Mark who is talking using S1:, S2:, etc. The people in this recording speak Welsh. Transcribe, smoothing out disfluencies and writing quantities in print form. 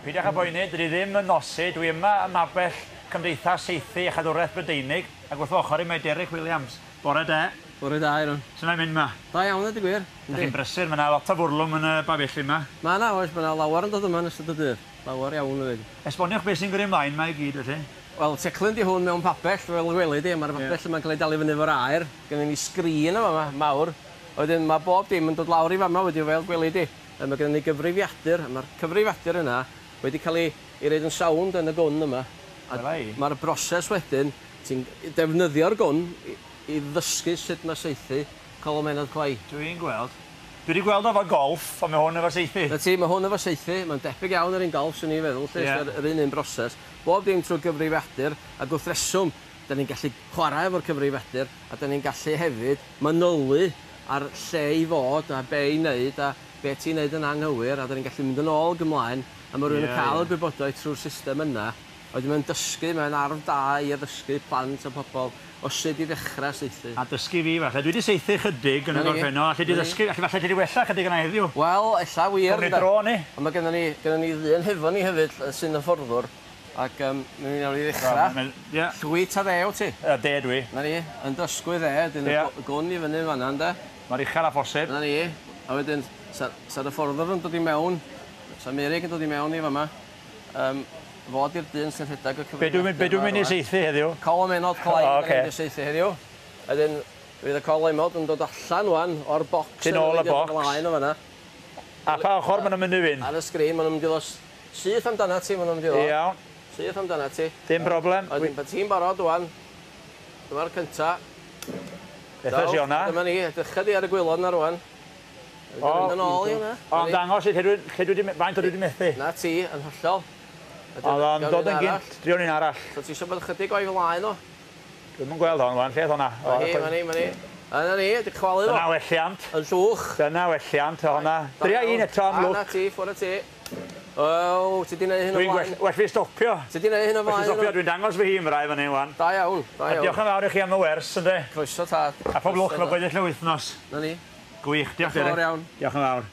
S1: Peidiwch â boeni, dydw i ddim yn nosi. Dwi yma ym mabell Cymdeithas Saethu a Chadwraeth Brydeinig ac wrth ochr i mae Derek Williams. Bore de.
S2: Bore da, Iron.
S1: Sut mae'n mynd ma?
S2: Da iawn, ydy gwir.
S1: Da chi'n brysur, mae yna lot o fwrlwm yn y bafelli yma.
S2: Mae yna, oes, mae yna lawer yn dod yma yn ystod y dydd. Lawer iawn yn dweud.
S1: Esboniwch beth sy'n gyrru ymlaen mae i gyd, felly?
S2: Wel, teclyn di hwn mewn papell, fel gweli di. Mae'r papell yma'n cael ei dal i fyny efo'r aer. Gynnu ni sgrin yma, mawr. Wedyn mae bob dim yn dod lawr i fama wedi fel gweli di. Mae gennym ni gyfrifiadur, a mae'r cyfrifiadur yna wedi cael ei roed yn sound yn y gwn yma. Mae'r broses wedyn, ti'n defnyddio'r gwn i ddysgu sut mae saethu colomennod clai.
S1: Dwi'n gweld. Dwi wedi gweld efo golff, ond mae hwn efo saethu.
S2: Na ti, mae hwn efo saethu, mae'n debyg iawn yr un golff sy'n ei feddwl, yr un broses. Bob dim trwy gyfrifiadur, a gwrth reswm, da ni'n gallu chwarae efo'r cyfrifiadur, a da ni'n gallu hefyd manylu ar lle i fod, a be i wneud, a be ti'n wneud yn anghywir, a da ni'n gallu mynd yn ôl gymlaen, a mae rhywun yn cael y gwybodaeth trwy'r system yna. Wedyn mae'n dysgu, mae'n arf da i addysgu plant a pobl o sut i ddechrau saethu. A
S1: dysgu fi falle. Dwi wedi saethu chydig yn y gorffennol. Allu di ddysgu, falle ti wedi wella chydig yna heddiw?
S2: Wel, ella wir.
S1: Gwmni dro ni.
S2: Ond mae gennym ni ddyn hefo ni hefyd sy'n y fforddwr. Ac mynd i nawr i ddechrau. Llwyt a ddew ti.
S1: De dwi.
S2: Na ni, yn dysgu dde, dyn y gwn i fyny fanna, ynda.
S1: Mae'r uchel a phosib.
S2: Na ni. A wedyn, sa'r y fforddwr yn dod i mewn, sa'r Merig yn dod i mewn i fama. Fod i'r dyn sy'n rhedeg y cyfrifiadur.
S1: Be dwi'n mynd i saethu heddiw?
S2: Colomennod clai yn mynd i saethu heddiw. Wedyn, fydd y colomennod yn dod allan wan o'r bocs.
S1: Ti'n ôl y bocs. A pa ochr maen nhw'n mynd i fynd?
S2: Ar y sgrin, maen nhw'n mynd i ddod syth amdana ti, maen nhw'n mynd i ddod.
S1: Iawn.
S2: Syth amdana ti.
S1: Dim problem.
S2: Wedyn, pa ti'n barod wan. Dyma'r cynta.
S1: Beth ys i o'na?
S2: Dyma ni, edrychad i ar y gwylod na rwan.
S1: Ond dangos i faint o dwi wedi methu.
S2: Na ti, yn hollol.
S1: Ond dod yn gynt, driwn ni'n arall.
S2: So ti eisiau bod ychydig o'i flaen o?
S1: Dwi'n mynd gweld hon, lle honna.
S2: Ma ni. Yna ni, di chwalu fo.
S1: Dyna welliant.
S2: Yn llwch.
S1: Dyna welliant o honna. Dria un eto am lwc.
S2: Na ti, ffwr a ti. O, ti di neud hyn o flaen.
S1: Dwi'n well fi stopio.
S2: Ti di neud hyn o flaen.
S1: Dwi'n dangos fy hun rai fan hyn wan.
S2: Da iawn, da iawn.
S1: Diolch yn fawr i chi am y wers, ynddo?
S2: Croeso tad.
S1: A pob lwc fe gweddill y wythnos.
S2: Na ni.
S1: Gwych, diolch Derek. Diolch yn fawr.